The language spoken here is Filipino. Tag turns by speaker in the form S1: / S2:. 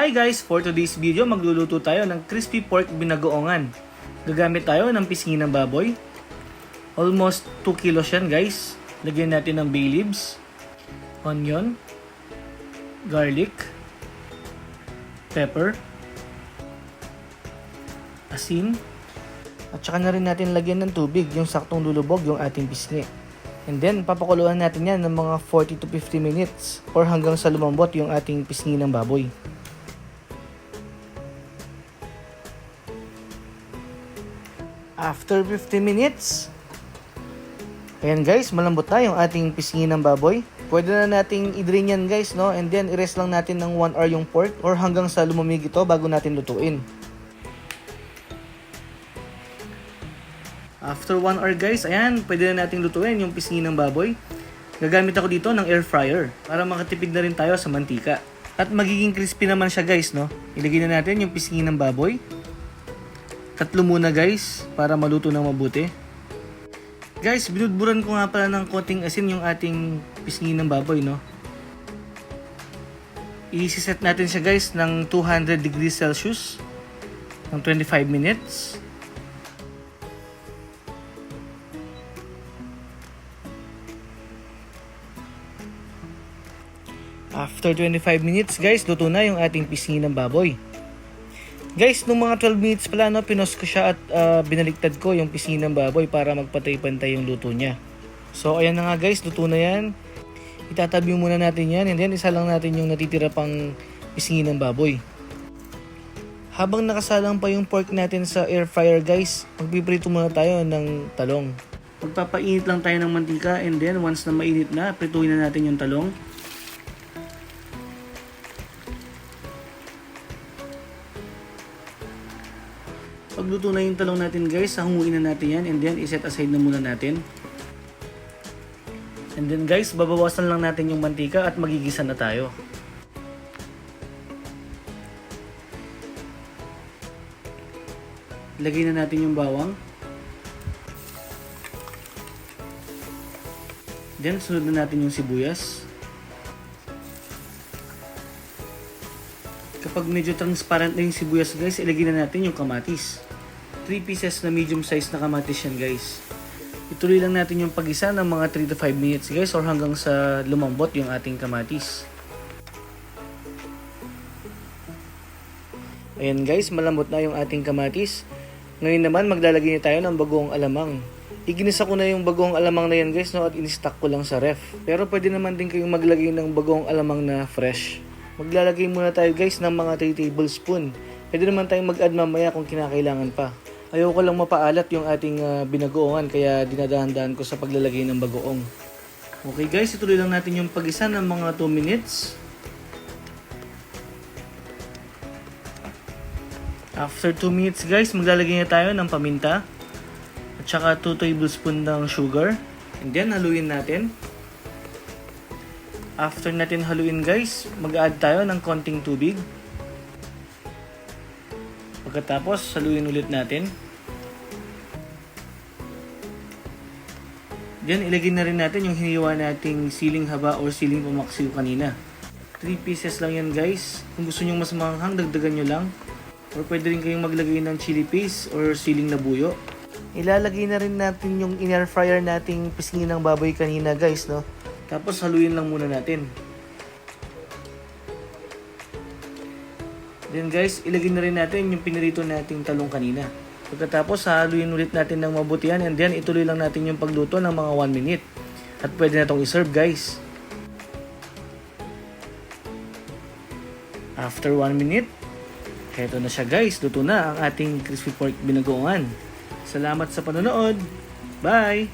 S1: Hi guys! For today's video, magluluto tayo ng crispy pork binagoongan. Gagamit tayo ng pisngi ng baboy. Almost 2 kilos yan guys. Lagyan natin ng bay leaves, onion, garlic, pepper, asin, at saka na rin natin lagyan ng tubig, yung saktong lulubog yung ating pisngi. And then, papakuluan natin yan ng mga 40 to 50 minutes or hanggang sa lumambot yung ating pisngi ng baboy. After 50 minutes, ayan guys, malambot na yung ating pisngi ng baboy. Pwede na nating i-drain yan guys, no? And then, i-rest lang natin ng 1 hour yung pork or hanggang sa lumamig ito bago natin lutuin. After 1 hour guys, ayan, pwede na nating lutuin yung pisngi ng baboy. Gagamit ako dito ng air fryer para makatipid na rin tayo sa mantika. At magiging crispy naman siya guys, no? Ilagay na natin yung pisngi ng baboy. Tatlo muna guys, para maluto ng mabuti. Guys, binudburan ko nga pala ng konting asin yung ating pisngi ng baboy, no? I-set natin siya guys ng 200 degrees Celsius ng 25 minutes. After 25 minutes guys, luto na yung ating pisngi ng baboy. Guys, nung mga 12 minutes pala, no, pinos ko siya at binaliktad ko yung pisngi ng baboy para magpantay-pantay yung luto niya. So, ayan na nga guys, luto na yan. Itatabi muna natin yan and then isa lang natin yung natitira pang pisngi ng baboy. Habang nakasalang pa yung pork natin sa air fryer guys, magpiprito muna tayo ng talong. Magpapainit lang tayo ng mantika and then once na mainit na, prituhin na natin yung talong. Pagluto na yung talong natin guys, hanguin na natin yan and then iset aside na muna natin. And then guys, babawasan lang natin yung mantika at magigisa na tayo. Lagay na natin yung bawang. Then sunod na natin yung sibuyas. Kapag medyo transparent na yung sibuyas guys, ilagay na natin yung kamatis. 3 pieces na medium size na kamatis yan guys. Ituloy lang natin yung pag-isa ng mga 3 to 5 minutes guys or hanggang sa lumambot yung ating kamatis. Ayan guys, malambot na yung ating kamatis. Ngayon naman maglalagay na tayo ng bagoong alamang. Iginisa ko na yung bagoong alamang na yan guys, no, at in-stock ko lang sa ref. Pero pwede naman din kayong maglagay ng bagoong alamang na fresh. Maglalagay muna tayo guys ng mga 3 tablespoon. Pwede naman tayong mag-add mamaya kung kinakailangan pa. Ayoko lang mapaalat yung ating binagoongan kaya dinadahan-dahan ko sa paglalagay ng bagoong. Okay guys, ituloy lang natin yung pag-isa ng mga 2 minutes. After 2 minutes guys, maglalagay na tayo ng paminta at saka 2 tablespoon ng sugar. And then haluin natin. After natin haluin guys, mag-add tayo ng konting tubig. Pagkatapos, haluin ulit natin. Then, ilagay na rin natin yung hiniwa nating siling haba or siling pamaksiw kanina. 3 pieces lang yan guys. Kung gusto nyo mas maanghang, dagdagan nyo lang. Or pwede rin kayong maglagay ng chili paste or siling na buyo. Ilalagay na rin natin yung in-air fryer nating pisngi ng baboy kanina guys, no? Tapos haluin lang muna natin. Then guys, ilagay na rin natin yung pinirito nating talong kanina. Pagkatapos, haluin ulit natin ng mabuti yan and then ituloy lang natin yung pagluto ng mga 1 minute. At pwede na itong iserve guys. After 1 minute, heto na siya guys. Luto na ang ating crispy pork binagoongan. Salamat sa panonood. Bye!